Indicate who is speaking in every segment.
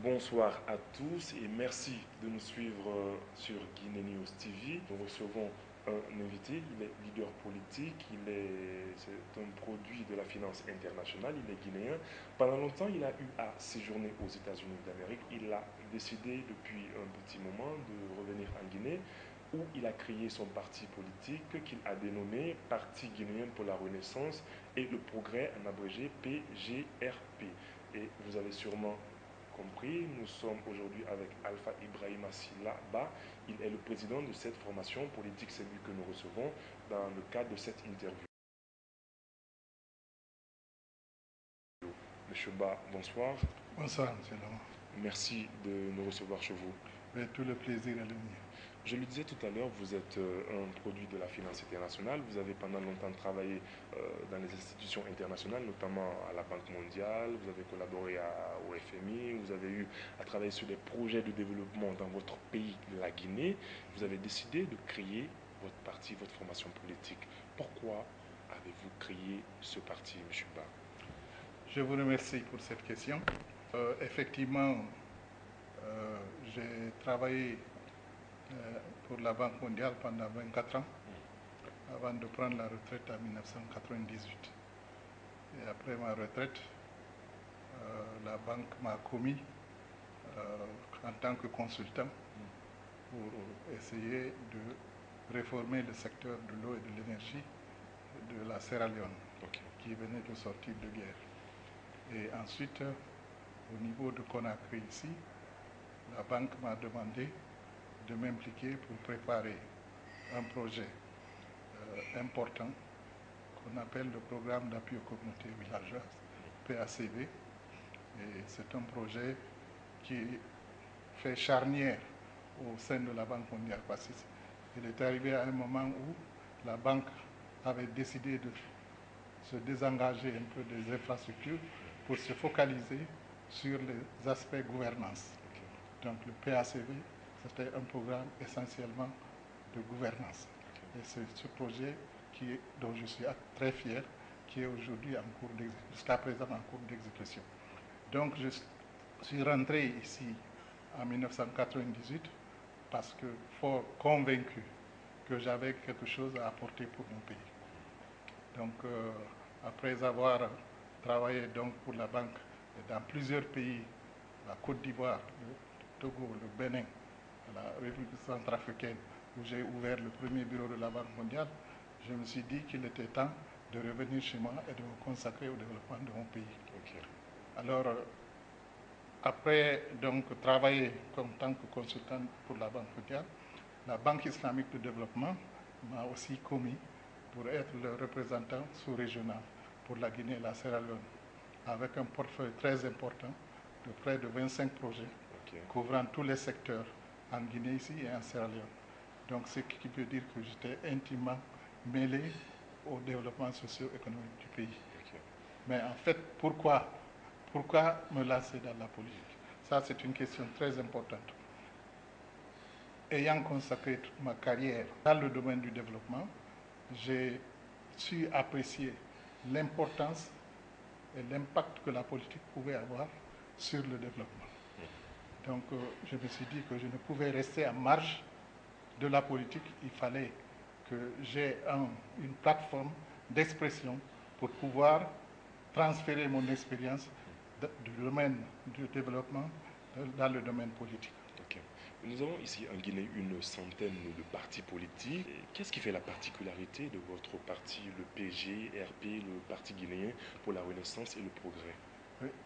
Speaker 1: Bonsoir à tous et merci de nous suivre sur Guinée News TV. Nous recevons un invité, il est leader politique, c'est un produit de la finance internationale, il est guinéen. Pendant longtemps, il a eu à séjourner aux États-Unis d'Amérique. Il a décidé depuis un petit moment de revenir en Guinée où il a créé son parti politique qu'il a dénommé Parti guinéen pour la Renaissance et le Progrès, en abrégé PGRP. Et vous avez sûrement compris, nous sommes aujourd'hui avec Alpha Ibrahima Ba. Il est le président de cette formation politique, c'est lui que nous recevons dans le cadre de cette interview. Monsieur Ba, bonsoir.
Speaker 2: Bonsoir, monsieur Laurent.
Speaker 1: Merci de nous recevoir chez vous.
Speaker 2: Mais tout le plaisir est le mien.
Speaker 1: Je le disais tout à l'heure, vous êtes un produit de la finance internationale. Vous avez pendant longtemps travaillé dans les institutions internationales, notamment à la Banque mondiale. Vous avez collaboré au FMI. Vous avez eu à travailler sur des projets de développement dans votre pays, la Guinée. Vous avez décidé de créer votre parti, votre formation politique. Pourquoi avez-vous créé ce parti, M. Ba?
Speaker 2: Je vous remercie pour cette question. Effectivement, j'ai travaillé pour la Banque mondiale pendant 24 ans, avant de prendre la retraite en 1998. Et après ma retraite, la banque m'a commis en tant que consultant pour essayer de réformer le secteur de l'eau et de l'énergie de la Sierra Leone, qui venait de sortir de guerre. Et ensuite, au niveau de Conakry ici, la banque m'a demandé de m'impliquer pour préparer un projet important qu'on appelle le programme d'appui aux communautés villageoises, PACV. Et c'est un projet qui fait charnière au sein de la Banque mondiale parce qu'il est arrivé à un moment où la banque avait décidé de se désengager un peu des infrastructures pour se focaliser sur les aspects gouvernance. Donc le PACV, c'était un programme essentiellement de gouvernance. Et c'est ce projet dont je suis très fier, qui est aujourd'hui jusqu'à présent en cours d'exécution. Donc je suis rentré ici en 1998 parce que fort convaincu que j'avais quelque chose à apporter pour mon pays. Donc après avoir travaillé donc pour la banque dans plusieurs pays, la Côte d'Ivoire, le Togo, le Bénin, la République centrafricaine, où j'ai ouvert le premier bureau de la Banque mondiale, je me suis dit qu'il était temps de revenir chez moi et de me consacrer au développement de mon pays. Alors, après donc travailler en tant que consultant pour la Banque mondiale, la Banque islamique de développement m'a aussi commis pour être le représentant sous-régional pour la Guinée et la Sierra Leone, avec un portefeuille très important de près de 25 projets couvrant tous les secteurs en Guinée ici et en Sierra Leone. Donc ce qui veut dire que j'étais intimement mêlé au développement socio-économique du pays. Mais en fait, pourquoi me lancer dans la politique? Ça, c'est une question très importante. Ayant consacré toute ma carrière dans le domaine du développement, j'ai su apprécier l'importance et l'impact que la politique pouvait avoir sur le développement. Donc je me suis dit que je ne pouvais rester en marge de la politique. Il fallait que j'aie une plateforme d'expression pour pouvoir transférer mon expérience du domaine du développement dans le domaine politique.
Speaker 1: Nous avons ici en Guinée une centaine de partis politiques. Qu'est-ce qui fait la particularité de votre parti, le PGRP, le Parti guinéen pour la Renaissance et le Progrès?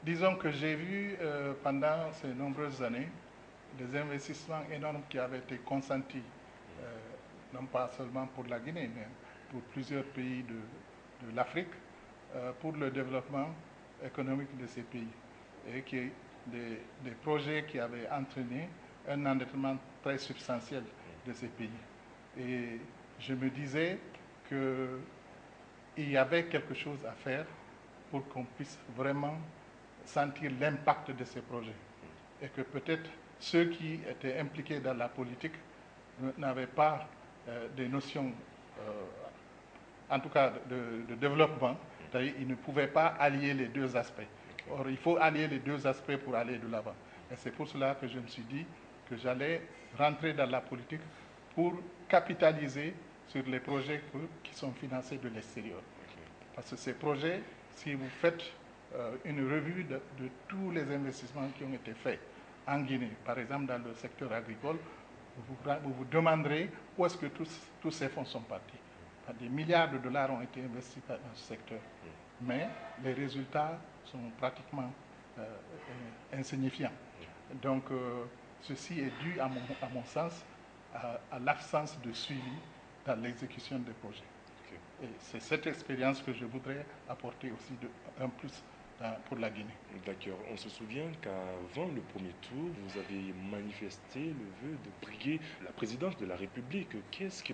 Speaker 2: Disons que j'ai vu pendant ces nombreuses années des investissements énormes qui avaient été consentis, non pas seulement pour la Guinée, mais pour plusieurs pays de l'Afrique, pour le développement économique de ces pays. Et des projets qui avaient entraîné un endettement très substantiel de ces pays. Et je me disais qu'il y avait quelque chose à faire pour qu'on puisse vraiment sentir l'impact de ces projets. Et que peut-être ceux qui étaient impliqués dans la politique n'avaient pas des notions, en tout cas de développement, c'est-à-dire ils ne pouvaient pas allier les deux aspects. Or, il faut allier les deux aspects pour aller de l'avant. Et c'est pour cela que je me suis dit que j'allais rentrer dans la politique pour capitaliser sur les projets qui sont financés de l'extérieur. Parce que ces projets, si vous faites une revue de tous les investissements qui ont été faits en Guinée, par exemple dans le secteur agricole, vous vous demanderez où est-ce que tous ces fonds sont partis. Des milliards de dollars ont été investis dans ce secteur, mais les résultats sont pratiquement insignifiants. Donc, ceci est dû, à mon sens, à l'absence de suivi dans l'exécution des projets. Et c'est cette expérience que je voudrais apporter aussi un plus pour la Guinée.
Speaker 1: D'accord. On se souvient qu'avant le premier tour, vous avez manifesté le vœu de briguer la présidence de la République.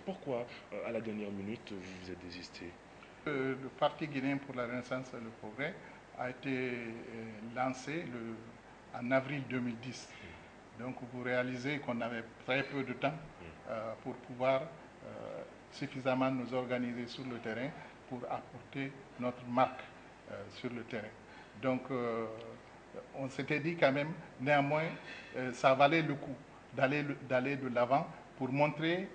Speaker 1: Pourquoi, à la dernière minute, vous vous êtes désisté?
Speaker 2: Le Parti guinéen pour la Renaissance et le Progrès a été lancé en avril 2010. Donc vous réalisez qu'on avait très peu de temps pour pouvoir suffisamment nous organiser sur le terrain pour apporter notre marque sur le terrain. Donc on s'était dit quand même, néanmoins, ça valait le coup d'aller de l'avant pour montrer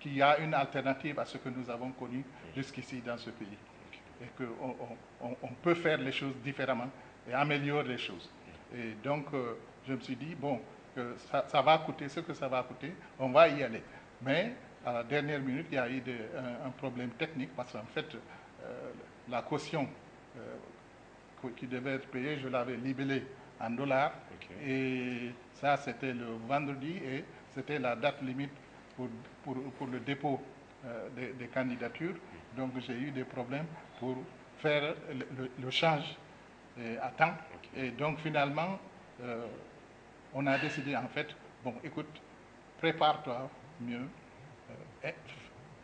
Speaker 2: qu'il y a une alternative à ce que nous avons connu jusqu'ici dans ce pays. Et qu'on peut faire les choses différemment et améliorer les choses. Et donc je me suis dit, bon, que ça va coûter ce que ça va coûter, on va y aller. Mais à la dernière minute, il y a eu un problème technique parce qu'en fait, la caution qui devait être payée, je l'avais libellée en dollars. Et ça, c'était le vendredi et c'était la date limite pour le dépôt des candidatures. Donc j'ai eu des problèmes pour faire le change à temps. Et donc finalement, on a décidé en fait, bon écoute, prépare-toi mieux,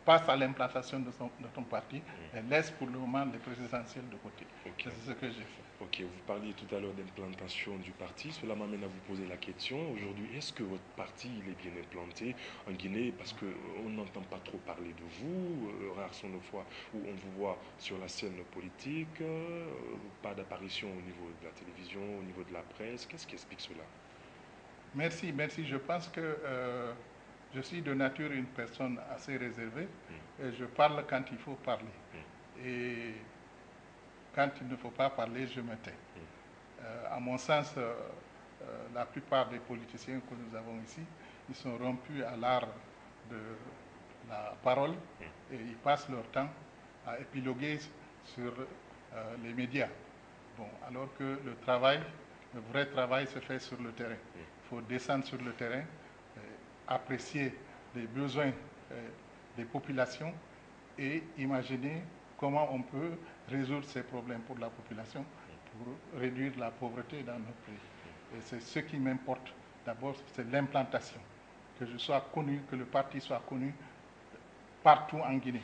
Speaker 2: passe à l'implantation de ton parti et laisse pour le moment les présidentielles de côté. C'est ce que j'ai fait.
Speaker 1: Ok, vous parliez tout à l'heure d'implantation du parti. Cela m'amène à vous poser la question. Aujourd'hui, est-ce que votre parti il est bien implanté en Guinée? Parce qu'on n'entend pas trop parler de vous. Rares sont les fois où on vous voit sur la scène politique. Pas d'apparition au niveau de la télévision, au niveau de la presse. Qu'est-ce qui explique cela?
Speaker 2: Merci. Je pense que je suis de nature une personne assez réservée. Et je parle quand il faut parler. Et quand il ne faut pas parler, je me tais. À mon sens, la plupart des politiciens que nous avons ici, ils sont rompus à l'art de la parole et ils passent leur temps à épiloguer sur les médias. Bon, alors que le vrai travail se fait sur le terrain. Il faut descendre sur le terrain, apprécier les besoins des populations et imaginer comment on peut résoudre ces problèmes pour la population, pour réduire la pauvreté dans notre pays. Et c'est ce qui m'importe. D'abord, c'est l'implantation. Que je sois connu, que le parti soit connu partout en Guinée.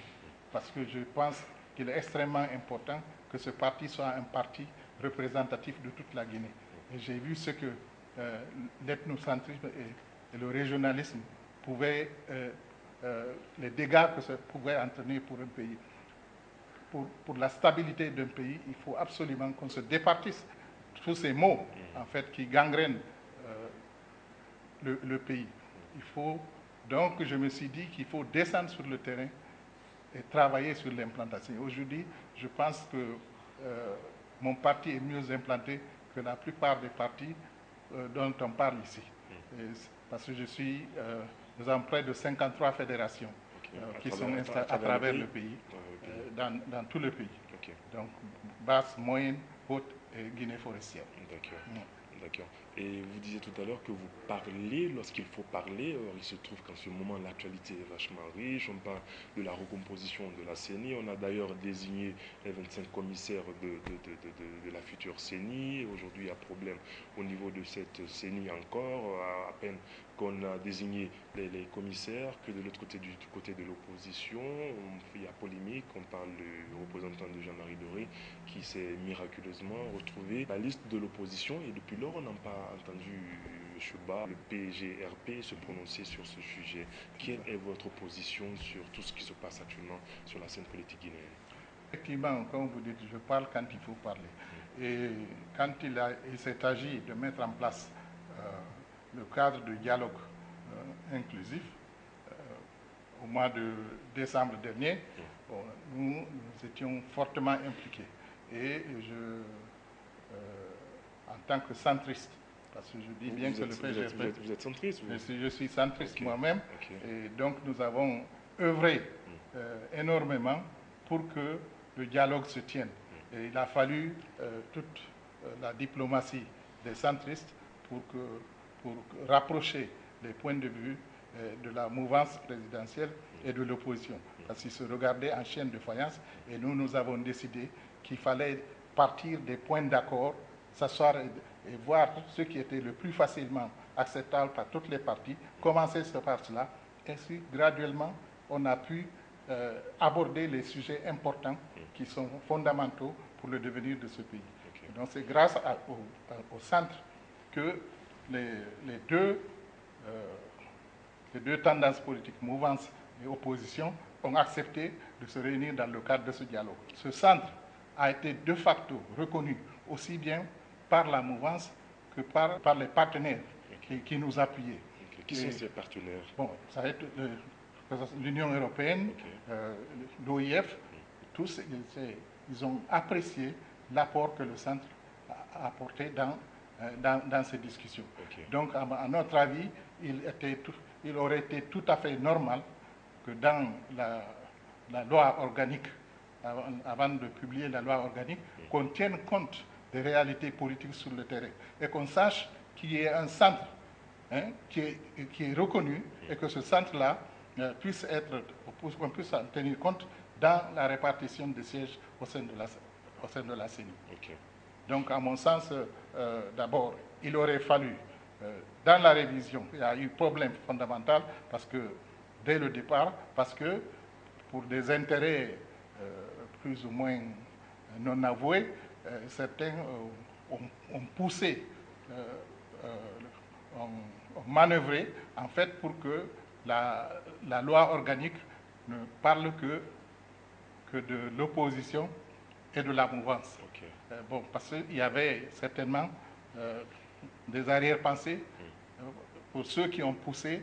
Speaker 2: Parce que je pense qu'il est extrêmement important que ce parti soit un parti représentatif de toute la Guinée. Et j'ai vu ce que l'ethnocentrisme et le régionalisme pouvaient, les dégâts que ça pouvait entraîner pour un pays. Pour la stabilité d'un pays, il faut absolument qu'on se départisse tous ces maux en fait, qui gangrènent le pays. Donc je me suis dit qu'il faut descendre sur le terrain et travailler sur l'implantation. Aujourd'hui, je pense que mon parti est mieux implanté que la plupart des partis dont on parle ici. Parce que nous avons près de 53 fédérations qui sont installées à travers le pays, dans tout le pays. Donc, basse, moyenne, haute et Guinée forestière.
Speaker 1: D'accord. Et vous disiez tout à l'heure que vous parlez lorsqu'il faut parler. Or, il se trouve qu'en ce moment, l'actualité est vachement riche. On parle de la recomposition de la CENI. On a d'ailleurs désigné les 25 commissaires de la future CENI. Aujourd'hui, il y a problème au niveau de cette CENI encore. À peine qu'on a désigné les commissaires, que de l'autre côté, du côté de l'opposition, il y a polémique. On parle du représentant de Jean-Marie Doré qui s'est miraculeusement retrouvé la liste de l'opposition et depuis lors on n'a pas entendu M. Ba, le PGRP, se prononcer sur ce sujet. Quelle est votre position sur tout ce qui se passe actuellement sur la scène politique guinéenne?
Speaker 2: Effectivement, comme vous dites, je parle quand il faut parler. Et quand il s'est agi de mettre en place le cadre de dialogue inclusif au mois de décembre dernier. Bon, nous étions fortement impliqués. Et en tant que centriste, parce que je dis bien que le PGF...
Speaker 1: Vous êtes centriste
Speaker 2: je suis centriste moi-même.
Speaker 1: Okay.
Speaker 2: Et donc nous avons œuvré énormément pour que le dialogue se tienne. Et il a fallu toute la diplomatie des centristes pour rapprocher les points de vue de la mouvance présidentielle et de l'opposition. Parce qu'ils se regardaient en chaîne de faïence et nous avons décidé qu'il fallait partir des points d'accord, s'asseoir et voir ce qui était le plus facilement acceptable par toutes les parties, commencer par cela. Ainsi, graduellement, on a pu aborder les sujets importants qui sont fondamentaux pour le devenir de ce pays. Okay. Donc c'est grâce au centre que les deux tendances politiques, mouvance et opposition, ont accepté de se réunir dans le cadre de ce dialogue. Ce centre a été de facto reconnu aussi bien par la mouvance que par les partenaires qui nous appuyaient.
Speaker 1: Okay. Qui sont ces partenaires?
Speaker 2: Bon, ça va être l'Union européenne, l'OIF, tous, ils ont apprécié l'apport que le centre a apporté dans ces discussions. Okay. Donc, à notre avis, il aurait été tout à fait normal que dans la loi organique, avant de publier la loi organique, qu'on tienne compte des réalités politiques sur le terrain et qu'on sache qu'il y ait un centre qui est reconnu et que ce centre-là qu'on puisse en tenir compte dans la répartition des sièges au sein de la CENI.
Speaker 1: Okay.
Speaker 2: Donc, à mon sens, d'abord, il aurait fallu, dans la révision, il y a eu problème fondamental parce que, dès le départ, parce que pour des intérêts plus ou moins non avoués, certains ont poussé, ont manœuvré, en fait, pour que la loi organique ne parle que de l'opposition et de la mouvance.
Speaker 1: Okay.
Speaker 2: Bon, parce qu'il y avait certainement des arrière-pensées pour ceux qui ont poussé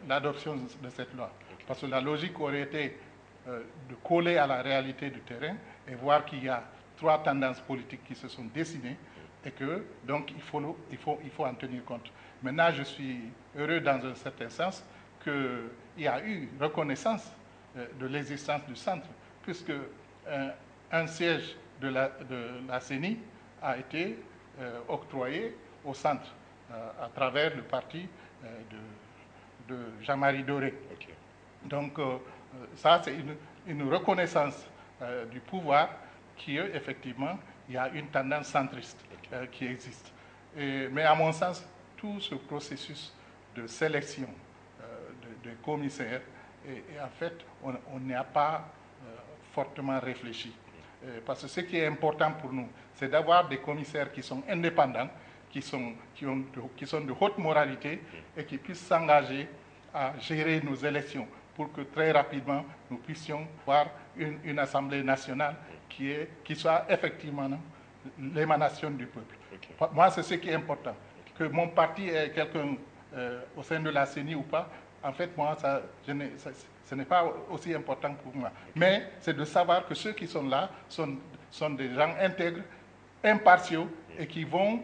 Speaker 2: l'adoption de cette loi. Okay. Parce que la logique aurait été de coller à la réalité du terrain et voir qu'il y a trois tendances politiques qui se sont dessinées et que, donc, il faut en tenir compte. Maintenant, je suis heureux dans un certain sens qu'il y a eu reconnaissance de l'existence du centre, puisque un siège de la CENI a été octroyé au centre à travers le parti de Jean-Marie Doré.
Speaker 1: Okay.
Speaker 2: Donc, ça, c'est une reconnaissance du pouvoir qui, effectivement, il y a une tendance centriste qui existe. Mais à mon sens, tout ce processus de sélection des commissaires, et en fait, on n'y a pas fortement réfléchi. Parce que ce qui est important pour nous, c'est d'avoir des commissaires qui sont indépendants, qui sont de haute moralité et qui puissent s'engager à gérer nos élections pour que très rapidement nous puissions voir une Assemblée nationale qui soit effectivement l'émanation du peuple. Okay. Moi, c'est ce qui est important. Que mon parti ait quelqu'un au sein de la CENI ou pas, en fait, moi, ce n'est pas aussi important pour moi. Okay. Mais c'est de savoir que ceux qui sont là sont des gens intègres, impartiaux et qui vont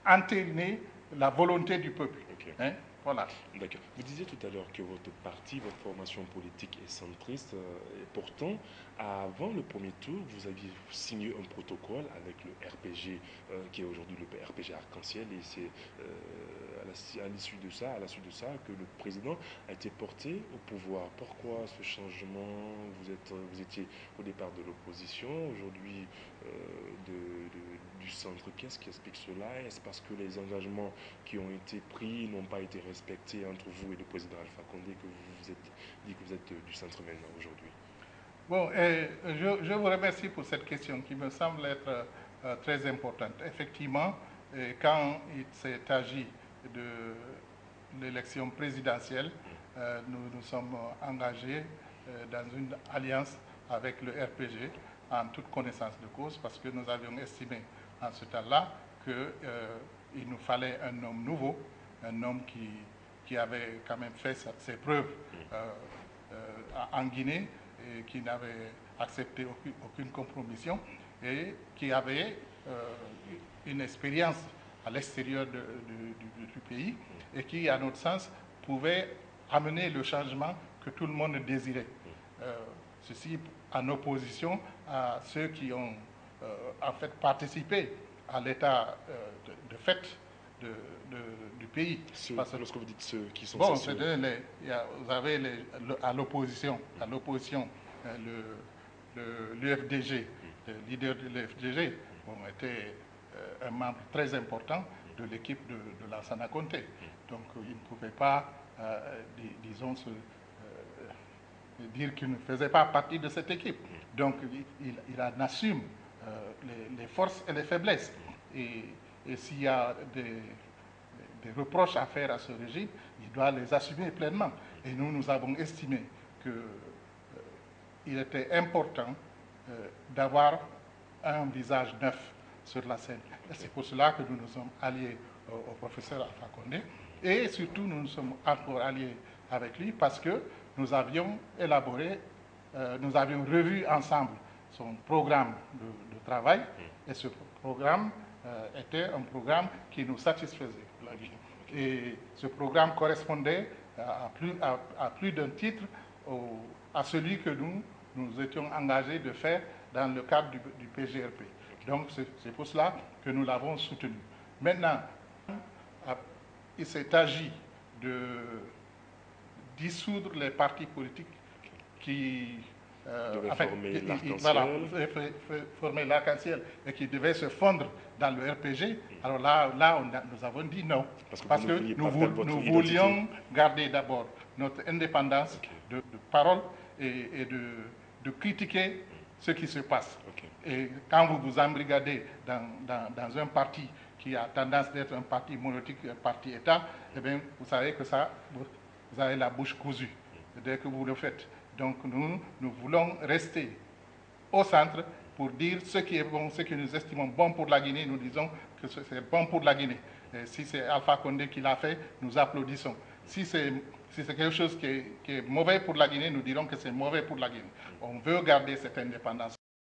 Speaker 2: entériner la volonté du peuple.
Speaker 1: Okay.
Speaker 2: Hein? Voilà.
Speaker 1: D'accord. Vous disiez tout à l'heure que votre parti, votre formation politique est centriste. Et pourtant, avant le premier tour, vous aviez signé un protocole avec le RPG, qui est aujourd'hui le RPG Arc-en-Ciel. Et c'est à la suite de ça que le président a été porté au pouvoir. Pourquoi ce changement? Vous étiez au départ de l'opposition, aujourd'hui du centre. Qu'est-ce qui explique cela? Est-ce parce que les engagements qui ont été pris n'ont pas été respectés entre vous et le président Alpha Condé que vous vous êtes dit que vous êtes du centre maintenant aujourd'hui?
Speaker 2: Bon, je vous remercie pour cette question qui me semble être très importante. Effectivement, quand il s'est agi de l'élection présidentielle, nous nous sommes engagés dans une alliance avec le RPG en toute connaissance de cause parce que nous avions estimé en ce temps-là que il nous fallait un homme nouveau, un homme qui avait quand même fait ses preuves en Guinée, et qui n'avait accepté aucune compromission et qui avait une expérience à l'extérieur du pays et qui, à notre sens, pouvait amener le changement que tout le monde désirait. Ceci en opposition à ceux qui ont en fait participé à l'état de fait du pays.
Speaker 1: Lorsque vous dites ceux qui sont
Speaker 2: bon, vous avez à l'opposition, l'UFDG, le leader de l'UFDG, était un membre très important de l'équipe de Lansana Conté. Donc il ne pouvait pas, disons, dire qu'il ne faisait pas partie de cette équipe. Donc il en assume les forces et les faiblesses. Et s'il y a des reproches à faire à ce régime, il doit les assumer pleinement. Et nous avons estimé qu'il était important d'avoir un visage neuf sur la scène. Et c'est pour cela que nous nous sommes alliés au professeur Alpha Condé. Et surtout, nous nous sommes encore alliés avec lui parce que nous avions élaboré, nous avions revu ensemble son programme de travail. Et ce programme était un programme qui nous satisfaisait. Et ce programme correspondait à plus d'un titre à celui que nous étions engagés de faire dans le cadre du PGRP. Donc c'est pour cela que nous l'avons soutenu. Maintenant, il s'est agi de dissoudre les partis politiques qui former l'arc-en-ciel et qui devaient se fondre dans le RPG. Alors là nous avons dit non. Parce que nous voulions garder d'abord notre indépendance de parole et de critiquer ce qui se passe. Et quand vous vous embrigadez dans un parti qui a tendance d'être un parti monolithique, un parti État, eh bien, vous savez que ça, vous avez la bouche cousue dès que vous le faites. Donc nous voulons rester au centre pour dire ce qui est bon, ce que nous estimons bon pour la Guinée, nous disons que c'est bon pour la Guinée. Et si c'est Alpha Condé qui l'a fait, nous applaudissons. Si c'est quelque chose qui est mauvais pour la Guinée, nous dirons que c'est mauvais pour la Guinée. On veut garder cette indépendance.